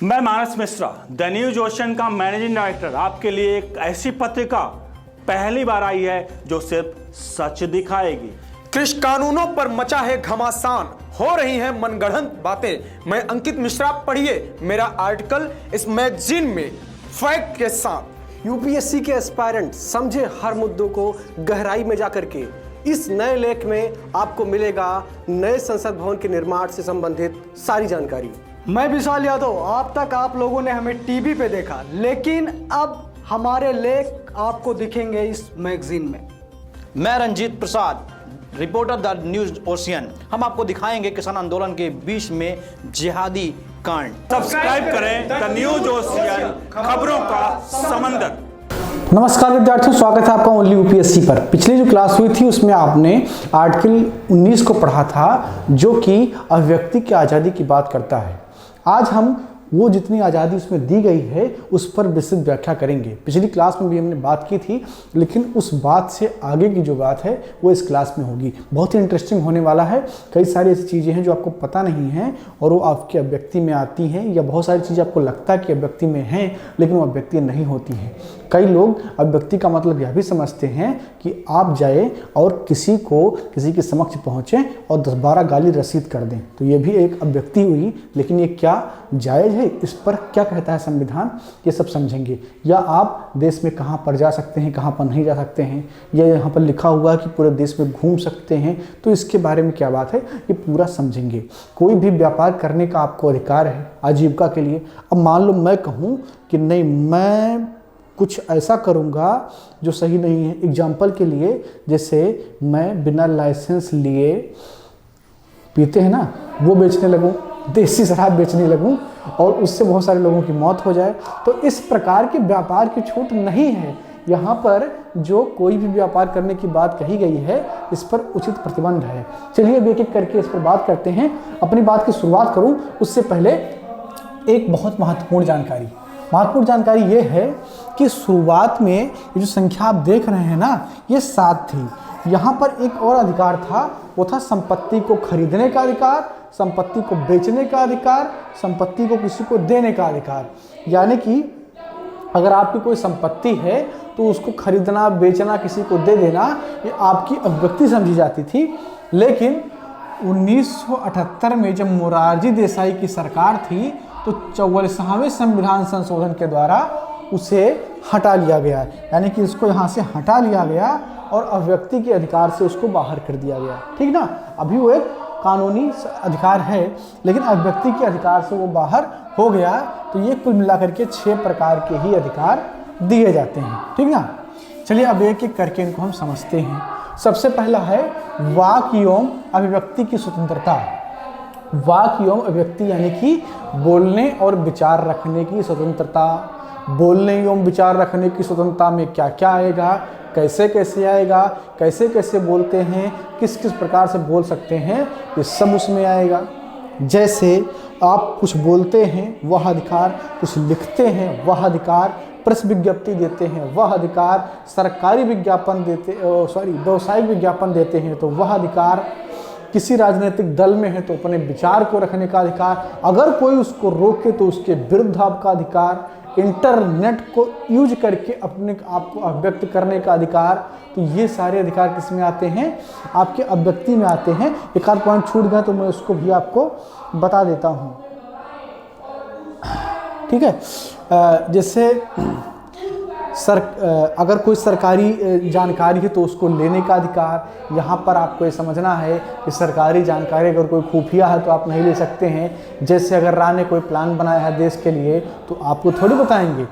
मैं मानस Mishra, the news ocean का managing director, आपके लिए एक ऐसी पत्रिका पहली बार आई है जो सिर्फ सच दिखाएगी। कृषि कानूनों पर मचा है घमासान, हो रही हैं मनगढ़ंत बातें। मैं अंकित मिश्रा, पढ़िए मेरा आर्टिकल इस मैगजीन में फैक्ट के साथ। यूपीएससी के एस्पायरेंट समझे हर मुद्दों को गहराई में जाकर के। इस नए लेख में आपको मिलेगा नए संसद भवन के निर्माण से संबंधित सारी जानकारी। मैं विशाल यादव, अब तक आप लोगों ने हमें टीवी पे देखा, लेकिन अब हमारे लेख आपको दिखेंगे इस मैगजीन में। मैं Ranjit Prasad, reporter the news ocean. हम आपको दिखाएंगे किसान आंदोलन के बीच में जिहादी कांड। सब्सक्राइब करें द न्यूज ओशियन, खबरों का समंदर। नमस्कार विद्यार्थियों, स्वागत है आपका ओनली यूपीएससी पर। पिछली जो क्लास हुई थी उसमें आपने आर्टिकल 19 को पढ़ा था, जो कि अभिव्यक्ति की आज़ादी की बात करता है। आज हम वो जितनी आज़ादी उसमें दी गई है उस पर विस्तृत व्याख्या करेंगे। पिछली क्लास में भी हमने बात की थी, लेकिन उस बात से आगे की जो बात है वो इस क्लास में होगी। बहुत ही इंटरेस्टिंग होने वाला है। कई सारी ऐसी चीज़ें हैं जो आपको पता नहीं हैं और वो आपकी अभिव्यक्ति में आती हैं, या बहुत सारी चीज़ें आपको लगता है कि अभिव्यक्ति में हैं लेकिन वो अभिव्यक्ति नहीं होती हैं। कई लोग अभिव्यक्ति का मतलब यह भी समझते हैं कि आप जाए और किसी के समक्ष पहुँचें और 10-12 गाली रसीद कर दें, तो ये भी एक अभिव्यक्ति हुई। लेकिन ये क्या जायज़ है, इस पर क्या कहता है संविधान, ये सब समझेंगे। या आप देश में कहाँ पर जा सकते हैं, कहाँ पर नहीं जा सकते हैं, या यहाँ पर लिखा हुआ है कि पूरे देश में घूम सकते हैं, तो इसके बारे में क्या बात है, ये पूरा समझेंगे। कोई भी व्यापार करने का आपको अधिकार है आजीविका के लिए। अब मान लो मैं कहूँ कि नहीं, मैं कुछ ऐसा करूँगा जो सही नहीं है। एग्जाम्पल के लिए, जैसे मैं बिना लाइसेंस लिए पीते हैं ना, वो बेचने लगूँ, देसी शराब बेचने लगूं और उससे बहुत सारे लोगों की मौत हो जाए, तो इस प्रकार के व्यापार की छूट नहीं है। यहाँ पर जो कोई भी व्यापार करने की बात कही गई है, इस पर उचित प्रतिबंध है। चलिए अब एक-एक करके इस पर बात करते हैं। अपनी बात की शुरुआत करूँ उससे पहले एक बहुत महत्वपूर्ण जानकारी ये है कि शुरुआत में ये जो संख्या आप देख रहे हैं ना, ये 7 थी। यहाँ पर एक और अधिकार था, वो था संपत्ति को खरीदने का अधिकार, संपत्ति को बेचने का अधिकार, संपत्ति को किसी को देने का अधिकार। यानी कि अगर आपकी कोई संपत्ति है तो उसको खरीदना, बेचना, किसी को दे देना, ये आपकी अभिव्यक्ति समझी जाती थी। लेकिन 1978 में जब मोरारजी देसाई की सरकार थी तो 44वें संविधान संशोधन के द्वारा उसे हटा लिया गया। यानी कि इसको यहाँ से हटा लिया गया और अभिव्यक्ति के अधिकार से उसको बाहर कर दिया गया। ठीक ना, अभी वो एक कानूनी अधिकार है, लेकिन अभिव्यक्ति के अधिकार से वो बाहर हो गया। तो ये कुल मिलाकर के 6 प्रकार के ही अधिकार दिए जाते हैं। ठीक ना, चलिए अब एक-एक करके इनको हम समझते हैं। सबसे पहला है वाक एवं अभिव्यक्ति की स्वतंत्रता। वाक एवं अभिव्यक्ति यानी कि बोलने और विचार रखने की स्वतंत्रता। बोलने एवं विचार रखने की स्वतंत्रता में क्या क्या आएगा, कैसे कैसे आएगा, कैसे कैसे बोलते हैं, किस किस प्रकार से बोल सकते हैं, ये सब उसमें आएगा। जैसे आप कुछ बोलते हैं वह अधिकार, कुछ लिखते हैं वह अधिकार, प्रेस विज्ञप्ति देते हैं वह अधिकार, सरकारी विज्ञापन व्यावसायिक विज्ञापन देते हैं तो वह अधिकार, किसी राजनीतिक दल में है तो अपने विचार को रखने का अधिकार, अगर कोई उसको रोके तो उसके विरुद्ध आपका अधिकार, इंटरनेट को यूज करके अपने आप को अभिव्यक्त करने का अधिकार। तो ये सारे अधिकार किस में आते हैं, आपके अभिव्यक्ति में आते हैं। एक आध पॉइंट छूट गया तो मैं उसको भी आपको बता देता हूँ। ठीक है, जैसे अगर कोई सरकारी जानकारी है तो उसको लेने का अधिकार। यहाँ पर आपको ये समझना है कि सरकारी जानकारी अगर कोई खुफिया है तो आप नहीं ले सकते हैं। जैसे अगर राह ने कोई प्लान बनाया है देश के लिए तो आपको थोड़ी बताएंगे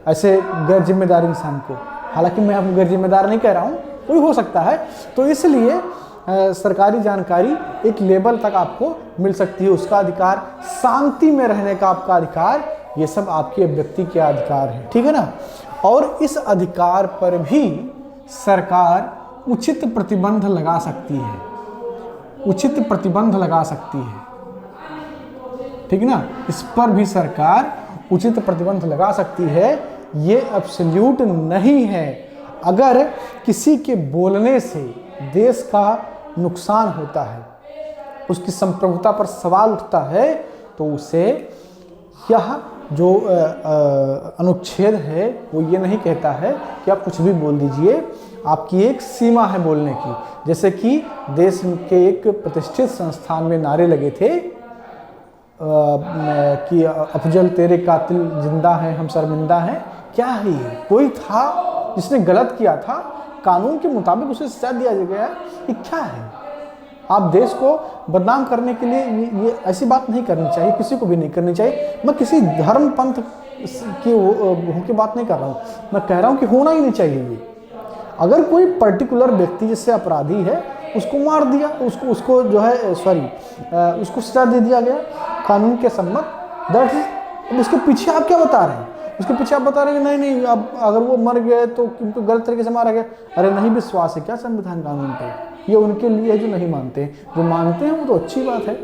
ऐसे गैर जिम्मेदार इंसान को। हालांकि मैं आपको गैर जिम्मेदार नहीं कह रहा हूँ, कोई हो सकता है। तो इसलिए सरकारी जानकारी एक लेवल तक आपको मिल सकती है, उसका अधिकार। शांति में रहने का आपका अधिकार, ये सब आपकी अभिव्यक्ति के अधिकार है। ठीक है ना, और इस अधिकार पर भी सरकार उचित प्रतिबंध लगा सकती है, उचित प्रतिबंध लगा सकती है। ठीक ना, इस पर भी सरकार उचित प्रतिबंध लगा सकती है। ये एब्सोल्यूट नहीं है। अगर किसी के बोलने से देश का नुकसान होता है, उसकी संप्रभुता पर सवाल उठता है, तो उसे यह जो अनुच्छेद है वो ये नहीं कहता है कि आप कुछ भी बोल दीजिए, आपकी एक सीमा है बोलने की। जैसे कि देश के एक प्रतिष्ठित संस्थान में नारे लगे थे कि अफजल तेरे कातिल जिंदा हैं, हम शर्मिंदा हैं। क्या है ये? कोई था जिसने गलत किया था, कानून के मुताबिक उसे सजा दिया गया है। ये क्या है? आप देश को बदनाम करने के लिए ये ऐसी बात नहीं करनी चाहिए, किसी को भी नहीं करनी चाहिए। मैं किसी धर्म पंथ की बात नहीं कर रहा हूँ, मैं कह रहा हूँ कि होना ही नहीं चाहिए ये। अगर कोई पर्टिकुलर व्यक्ति जिससे अपराधी है उसको मार दिया, उसको जो है उसको सजा दे दिया गया कानून के सम्मत, दैट इज। उसके पीछे आप क्या बता रहे हैं? उसके पीछे आप बता रहे हैं कि नहीं अब अगर वो मर गए तो उनको गलत तरीके से मारा गया। अरे नहीं विश्वास है क्या संविधान कानून पे? ये उनके लिए है जो नहीं मानते हैं। जो मानते हैं वो तो अच्छी बात है।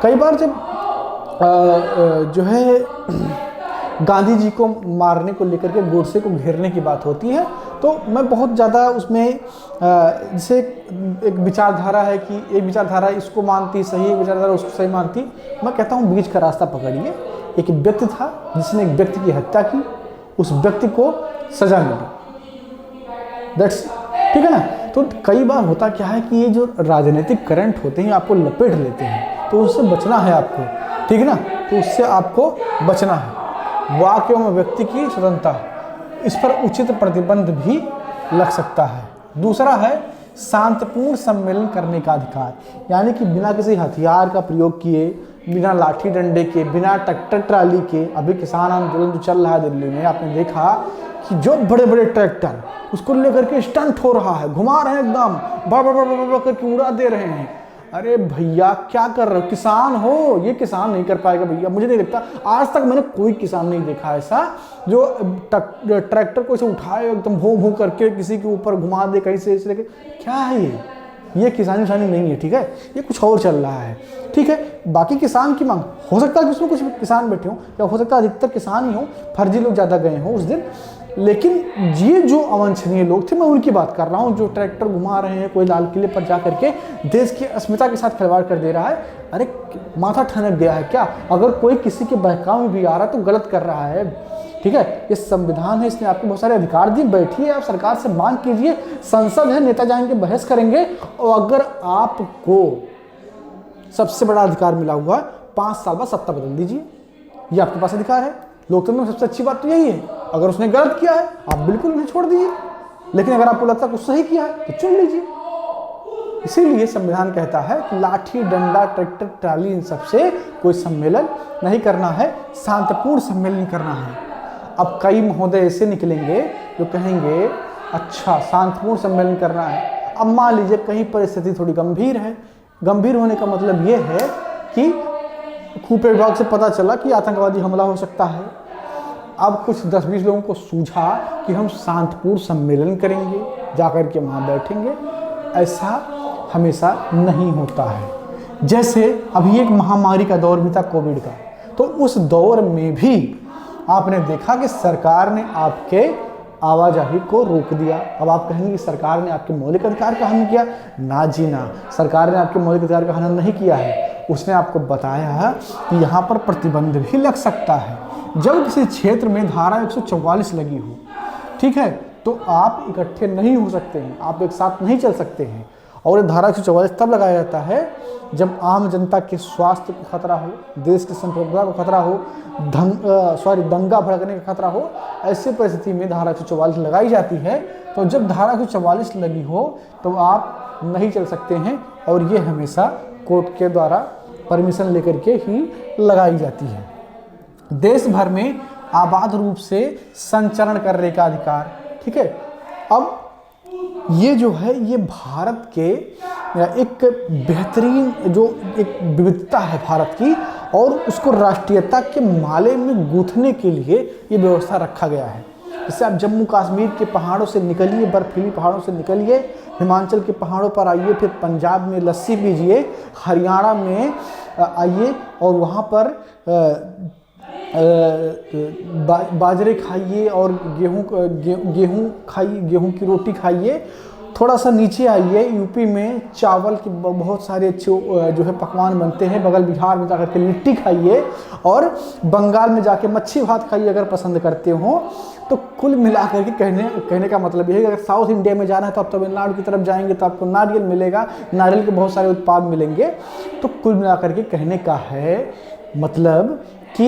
कई बार जब जो है गांधी जी को मारने को लेकर के गोडसे को घेरने की बात होती है तो मैं बहुत ज़्यादा उसमें जैसे एक विचारधारा है कि एक विचारधारा इसको मानती सही, एक विचारधारा उसको सही मानती। मैं कहता हूँ बीच का रास्ता पकड़िए। एक व्यक्ति था जिसने एक व्यक्ति की हत्या की, उस व्यक्ति को सजा मिली, दैट्स ठीक है ना। तो कई बार होता क्या है कि ये जो राजनीतिक करंट होते हैं आपको लपेट लेते हैं, तो उससे बचना है आपको, ठीक है ना। तो उससे आपको बचना है। वाक्यों में व्यक्ति की स्वतंत्रता, इस पर उचित प्रतिबंध भी लग सकता है। दूसरा है शांतिपूर्ण सम्मेलन करने का अधिकार, यानी कि बिना किसी हथियार का प्रयोग किए, बिना लाठी डंडे के, बिना ट्रैक्टर ट्राली के। अभी किसान आंदोलन जो चल रहा है दिल्ली में, आपने देखा कि जो बड़े बड़े ट्रैक्टर उसको लेकर के स्टंट हो रहा है, घुमा रहे हैं एकदम, बड़ा करके उड़ा दे रहे हैं। अरे भैया क्या कर रहे हो? किसान हो, ये किसान नहीं कर पाएगा भैया। मुझे नहीं लगता, आज तक मैंने कोई किसान नहीं देखा ऐसा जो ट्रैक्टर को इसे उठाए एकदम भों भों करके किसी के ऊपर घुमा दे कहीं से लेके। क्या है ये किसानी उसानी नहीं है, ठीक है। ये कुछ और चल रहा है, ठीक है। बाकी किसान की मांग, हो सकता है कि उसमें कुछ किसान बैठे हों, या हो सकता है अधिकतर किसान ही हों, फर्जी लोग ज़्यादा गए हों उस दिन। लेकिन ये जो अवांछनीय लोग थे, मैं उनकी बात कर रहा हूँ, जो ट्रैक्टर घुमा रहे हैं, कोई लाल किले पर जा करके देश की अस्मिता के साथ खिलवाड़ कर दे रहा है। अरे माथा ठनक गया है क्या? अगर कोई किसी के बहकाव में भी आ रहा है तो गलत कर रहा है, ठीक है। ये संविधान है, इसने आपको बहुत सारे अधिकार दिए। बैठिए, आप सरकार से मांग कीजिए, संसद है, नेता जाएंगे, बहस करेंगे। और अगर आपको सबसे बड़ा अधिकार मिला हुआ है 5 साल बाद सत्ता बदल दीजिए, ये आपके पास अधिकार है। लोकतंत्र में सबसे अच्छी बात तो यही है। अगर उसने गलत किया है आप बिल्कुल उन्हें छोड़ दीजिए, लेकिन अगर आपको लगता है कुछ सही किया है तो चुन लीजिए। इसीलिए संविधान कहता है कि लाठी डंडा ट्रैक्टर ट्राली इन सबसे कोई सम्मेलन नहीं करना है, शांतिपूर्ण सम्मेलन करना है। अब कई महोदय ऐसे निकलेंगे जो कहेंगे अच्छा शांतिपूर्ण सम्मेलन करना है। अब मान लीजिए कहीं परिस्थिति थोड़ी गंभीर है। गंभीर होने का मतलब ये है कि खूफिया विभाग से पता चला कि आतंकवादी हमला हो सकता है। अब कुछ 10-20 लोगों को सूझा कि हम शांतिपूर्ण सम्मेलन करेंगे, जाकर के वहाँ बैठेंगे। ऐसा हमेशा नहीं होता है। जैसे अभी एक महामारी का दौर भी था, कोविड का, तो उस दौर में भी आपने देखा कि सरकार ने आपके आवाजाही को रोक दिया। अब आप कहेंगे कि सरकार ने आपके मौलिक अधिकार का हनन किया। ना जी ना, सरकार ने आपके मौलिक अधिकार का हनन नहीं किया है। उसने आपको बताया है कि यहाँ पर प्रतिबंध भी लग सकता है। जब किसी क्षेत्र में धारा 144 लगी हो, ठीक है, तो आप इकट्ठे नहीं हो सकते हैं, आप एक साथ नहीं चल सकते हैं। और ये धारा 144 तब लगाया जाता है जब आम जनता के स्वास्थ्य को खतरा हो, देश की संप्रभुता को खतरा हो, दंगा भड़कने का खतरा हो। ऐसी परिस्थिति में धारा 144 लगाई जाती है। तो जब धारा 144 लगी हो तो आप नहीं चल सकते हैं, और ये हमेशा कोर्ट के द्वारा परमिशन लेकर के ही लगाई जाती है। देश भर में आबाद रूप से संचरण करने का अधिकार, ठीक है। अब ये जो है ये भारत के एक बेहतरीन जो एक विविधता है भारत की, और उसको राष्ट्रीयता के माले में गूंथने के लिए ये व्यवस्था रखा गया है। जैसे आप जम्मू कश्मीर के पहाड़ों से निकलिए, बर्फीली पहाड़ों से निकलिए, हिमाचल के पहाड़ों पर आइए, फिर पंजाब में लस्सी पीजिए, हरियाणा में आइए और वहाँ पर बाजरे खाइए और गेहूँ खाइए, गेहूँ की रोटी खाइए। थोड़ा सा नीचे आइए, यूपी में चावल के बहुत सारे जो है पकवान बनते हैं। बगल बिहार में जाकर के लिट्टी खाइए और बंगाल में जाके मच्छी भात खाइए अगर पसंद करते हो। तो कुल मिलाकर के कहने का मतलब ये है कि अगर साउथ इंडिया में जाना है तो आप तमिलनाडु की तरफ जाएंगे तो आपको नारियल मिलेगा, नारियल के बहुत सारे उत्पाद मिलेंगे। तो कुल मिलाकर के कहने का है मतलब कि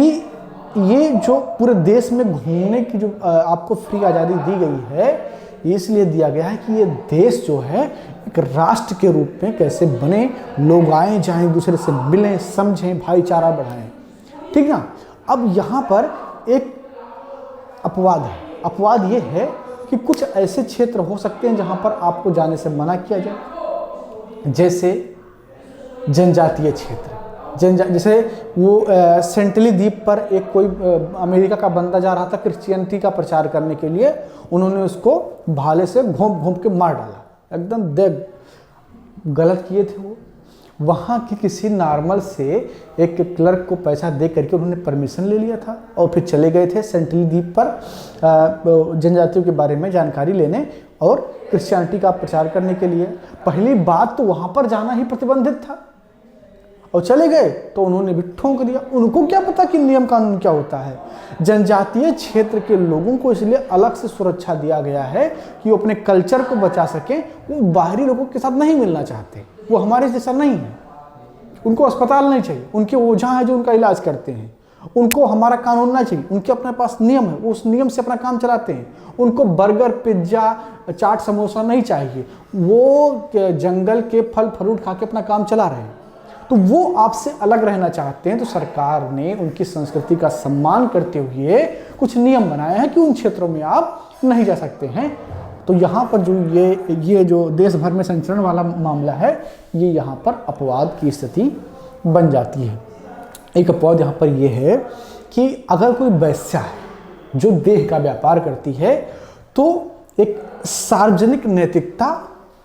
ये जो पूरे देश में घूमने की जो आपको फ्री आज़ादी दी गई है, ये इसलिए दिया गया है कि ये देश जो है एक राष्ट्र के रूप में कैसे बने, लोग आएँ जाएँ, एक दूसरे से मिलें, समझें, भाईचारा बढ़ाएं, ठीक ना। अब यहाँ पर एक अपवाद है। अपवाद ये है कि कुछ ऐसे क्षेत्र हो सकते हैं जहाँ पर आपको जाने से मना किया जाए, जैसे जनजातीय क्षेत्र। जैसे वो सेंटली द्वीप पर एक कोई अमेरिका का बंदा जा रहा था क्रिश्चियनिटी का प्रचार करने के लिए, उन्होंने उसको भाले से घोंप घोंप के मार डाला, एकदम गलत किए थे वो। वहाँ की किसी नॉर्मल से एक क्लर्क को पैसा दे करके उन्होंने परमिशन ले लिया था और फिर चले गए थे सेंट्रल द्वीप पर जनजातियों के बारे में जानकारी लेने और क्रिश्चियनिटी का प्रचार करने के लिए। पहली बात तो वहाँ पर जाना ही प्रतिबंधित था और चले गए तो उन्होंने भी ठोंक दिया। उनको क्या पता कि नियम कानून क्या होता है। जनजातीय क्षेत्र के लोगों को इसलिए अलग से सुरक्षा दिया गया है कि वो अपने कल्चर को बचा सकें। वो बाहरी लोगों के साथ नहीं मिलना चाहते, वो हमारे जैसा नहीं है। उनको अस्पताल नहीं चाहिए, उनके ओझा हैं जो उनका इलाज करते हैं। उनको हमारा कानून ना चाहिए, उनके अपने पास नियम है, वो उस नियम से अपना काम चलाते हैं। उनको बर्गर, पिज्ज़ा, चाट, समोसा नहीं चाहिए, वो जंगल के फल फ्रूट खा के अपना काम चला रहे हैं। तो वो आपसे अलग रहना चाहते हैं, तो सरकार ने उनकी संस्कृति का सम्मान करते हुए कुछ नियम बनाए हैं कि उन क्षेत्रों में आप नहीं जा सकते हैं। तो यहाँ पर जो ये जो देश भर में संचरण वाला मामला है, ये यहाँ पर अपवाद की स्थिति बन जाती है। एक अपवाद यहाँ पर ये है कि अगर कोई वैश्या है जो देह का व्यापार करती है, तो एक सार्वजनिक नैतिकता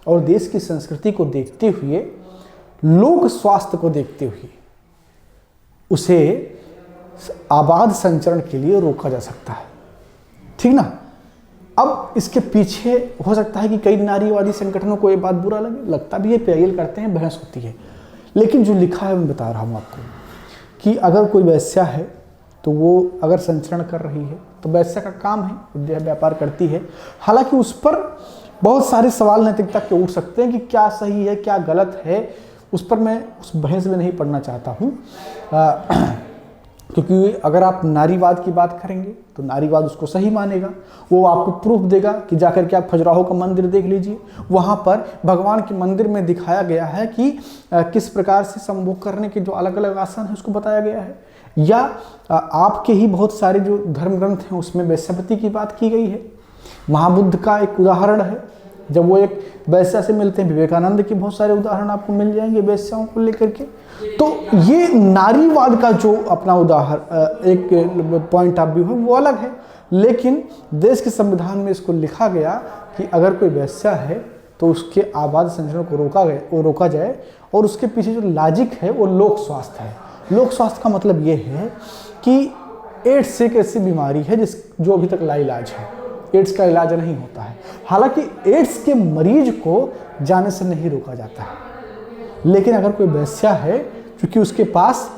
और देश की संस्कृति को देखते हुए, लोक स्वास्थ्य को देखते हुए उसे आबाद संचरण के लिए रोका जा सकता है, ठीक ना। अब इसके पीछे हो सकता है कि कई नारीवादी संगठनों को ये बात बुरा लगे, लगता भी है, पेयल करते हैं, बहस होती है। लेकिन जो लिखा है मैं बता रहा हूँ आपको कि अगर कोई वैश्या है तो वो अगर संचरण कर रही है तो वैश्या का काम है, देह व्यापार करती है। हालांकि उस पर बहुत सारे सवाल नैतिकता के उठ सकते हैं कि क्या सही है, क्या गलत है, उस पर मैं उस बहस में नहीं पढ़ना चाहता हूँ। क्योंकि अगर आप नारीवाद की बात करेंगे तो नारीवाद उसको सही मानेगा, वो आपको प्रूफ देगा कि जाकर के आप खजुराहो का मंदिर देख लीजिए, वहाँ पर भगवान के मंदिर में दिखाया गया है कि किस प्रकार से संभोग करने के जो अलग अलग आसन है उसको बताया गया है। या आपके ही बहुत सारे जो धर्म ग्रंथ हैं उसमें वैश्यावृत्ति की बात की गई है। महाबुद्ध का एक उदाहरण है, जब वो एक वैश्या से मिलते हैं, विवेकानंद के बहुत सारे उदाहरण आपको मिल जाएंगे वैश्याओं को लेकर के। तो ये नारीवाद का जो अपना उदाहरण एक पॉइंट ऑफ व्यू है वो अलग है, लेकिन देश के संविधान में इसको लिखा गया कि अगर कोई वैश्या है तो उसके आबाद संचरण को रोका जाए। और उसके पीछे जो लॉजिक है वो लोक स्वास्थ्य है। लोक स्वास्थ्य का मतलब ये है कि एड्स एक ऐसी बीमारी है जो अभी तक लाइलाज है, एड्स का इलाज नहीं होता है। हालांकि एड्स के मरीज को जाने से नहीं रोका जाता है, लेकिन अगर कोई वैश्या है क्योंकि उसके पास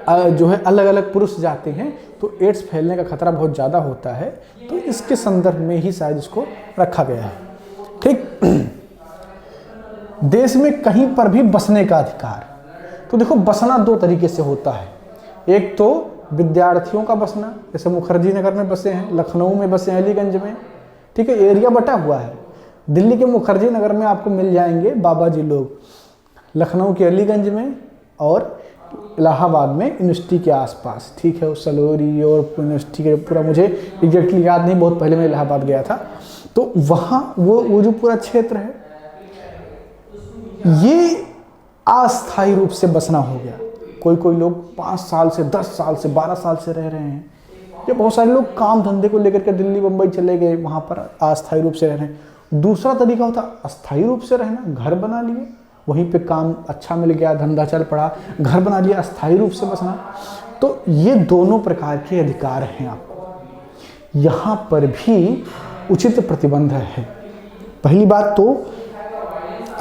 जो है अलग अलग पुरुष जाते हैं तो एड्स फैलने का खतरा बहुत ज़्यादा होता है, तो इसके संदर्भ में ही शायद इसको रखा गया है, ठीक। देश में कहीं पर भी बसने का अधिकार, तो देखो बसना दो तरीके से होता है। एक तो विद्यार्थियों का बसना, जैसे मुखर्जी नगर में बसे हैं, लखनऊ में बसे हैं, अलीगंज में, ठीक है, एरिया बटा हुआ है। दिल्ली के मुखर्जी नगर में आपको मिल जाएंगे बाबा जी लोग, लखनऊ के अलीगंज में और इलाहाबाद में यूनिवर्सिटी के आसपास, ठीक है, सलोरी और यूनिवर्सिटी के पूरा मुझे एग्जैक्टली याद नहीं, बहुत पहले मैं इलाहाबाद गया था। तो वहाँ वो जो पूरा क्षेत्र है ये अस्थायी रूप से बसना हो गया। कोई लोग 5 साल से 10 साल से 12 साल से रह रहे हैं, या बहुत सारे लोग काम धंधे को लेकर के दिल्ली मुंबई चले गए, वहाँ पर अस्थायी रूप से रह रहे हैं। दूसरा तरीका होता अस्थायी रूप से रहना, घर बना लिए, वहीं पे काम अच्छा मिल गया, धंधा चल पड़ा, घर बना लिया, अस्थायी रूप से बसना। तो ये दोनों प्रकार के अधिकार हैं आपको। यहाँ पर भी उचित प्रतिबंध है, पहली बात तो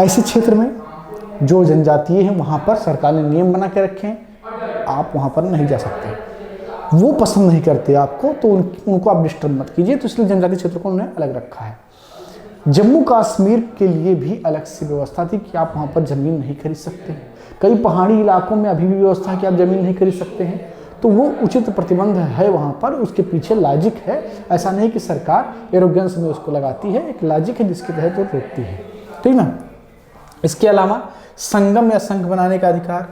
ऐसे क्षेत्र में जो जनजातीय हैं वहाँ पर सरकार ने नियम बना के रखे हैं, आप वहाँ पर नहीं जा सकते। वो पसंद नहीं करते आपको, तो उनको आप डिस्टर्ब मत कीजिए, तो इसलिए जनजातीय क्षेत्र को उन्होंने अलग रखा है। जम्मू कश्मीर के लिए भी अलग से व्यवस्था थी कि आप वहाँ पर ज़मीन नहीं खरीद सकते। कई पहाड़ी इलाकों में अभी भी व्यवस्था है कि आप ज़मीन नहीं खरीद सकते हैं, तो वो उचित प्रतिबंध है वहाँ पर, उसके पीछे लॉजिक है। ऐसा नहीं कि सरकार एरोगेंस में उसको लगाती है, एक लॉजिक है जिसके तहत वो रोकती है, ठीक ना। इसके अलावा संगम या संघ बनाने का अधिकार,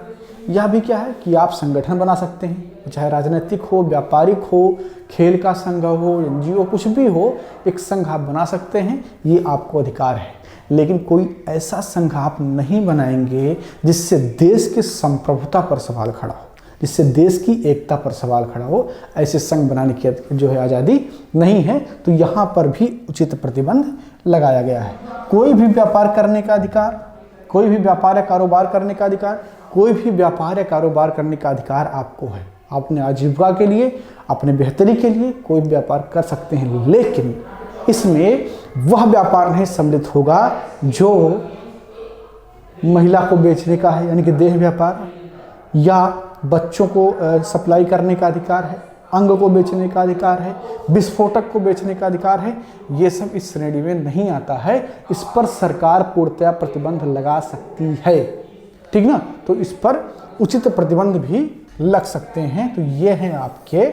यह भी क्या है कि आप संगठन बना सकते हैं, चाहे राजनीतिक हो, व्यापारिक हो, खेल का संघ हो, एनजीओ कुछ भी हो, एक संघ आप बना सकते हैं, ये आपको अधिकार है। लेकिन कोई ऐसा संघ आप नहीं बनाएंगे जिससे देश की संप्रभुता पर सवाल खड़ा हो, जिससे देश की एकता पर सवाल खड़ा हो। ऐसे संघ बनाने की जो है आज़ादी नहीं है, तो यहाँ पर भी उचित प्रतिबंध लगाया गया है। कोई भी व्यापार करने का अधिकार, कोई भी व्यापार या कारोबार करने का अधिकार, कोई भी व्यापार या कारोबार करने का अधिकार आपको है। अपने आजीविका के लिए, अपने बेहतरी के लिए कोई व्यापार कर सकते हैं, लेकिन इसमें वह व्यापार नहीं सम्मिलित होगा जो महिला को बेचने का है, यानी कि देह व्यापार, या बच्चों को सप्लाई करने का अधिकार है, अंग को बेचने का अधिकार है, विस्फोटक को बेचने का अधिकार है। ये सब इस श्रेणी में नहीं आता है। इस पर सरकार पूर्णतया प्रतिबंध लगा सकती है, ठीक ना। तो इस पर उचित प्रतिबंध भी लग सकते हैं। तो ये हैं आपके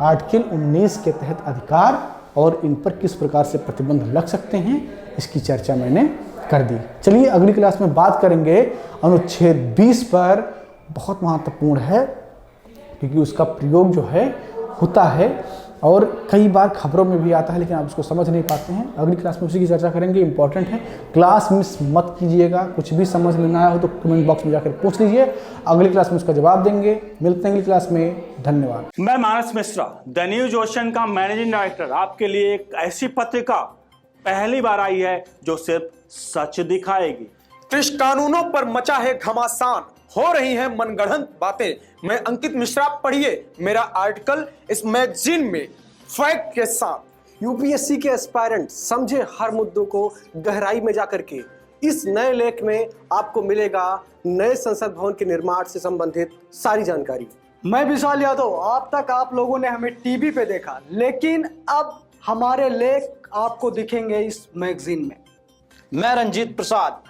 आर्टिकल 19 के तहत अधिकार, और इन पर किस प्रकार से प्रतिबंध लग सकते हैं इसकी चर्चा मैंने कर दी। चलिए अगली क्लास में बात करेंगे अनुच्छेद 20 पर। बहुत महत्वपूर्ण है क्योंकि उसका प्रयोग जो है होता है और कई बार खबरों में भी आता है, लेकिन आप उसको समझ नहीं पाते हैं। अगली क्लास में उसी की चर्चा करेंगे, इंपॉर्टेंट है। क्लास मिस मत कीजिएगा। कुछ भी समझ में ना आया हो तो कमेंट बॉक्स में जाकर पूछ लीजिए, अगली क्लास में उसका जवाब देंगे। मिलते हैं अगली क्लास में, धन्यवाद। मैं मानस मिश्रा, द न्यूज ओशन का मैनेजिंग डायरेक्टर, आपके लिए एक ऐसी पत्रिका पहली बार आई है जो सिर्फ सच दिखाएगी। कृषि कानूनों पर मचा है घमासान, हो रही हैं मनगढ़ंत बातें। मैं अंकित मिश्रा, पढ़िए मेरा आर्टिकल इस मैगजीन में फैक्ट के साथ। यूपीएससी के एस्पायरेंट समझे हर मुद्दों को गहराई में जाकर के। इस नए लेख में आपको मिलेगा नए संसद भवन के निर्माण से संबंधित सारी जानकारी। मैं विशाल यादव। अब तक आप लोगों ने हमें टीवी पे देखा, लेकिन अब हमारे लेख आपको दिखेंगे इस मैगजीन में। मैं Ranjit Prasad,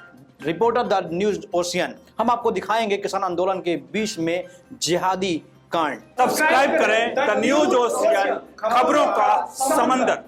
reporter the news ocean. हम आपको दिखाएंगे किसान आंदोलन के बीच में जिहादी कांड। सब्सक्राइब करें द न्यूज ओशियन, खबरों का समंदर।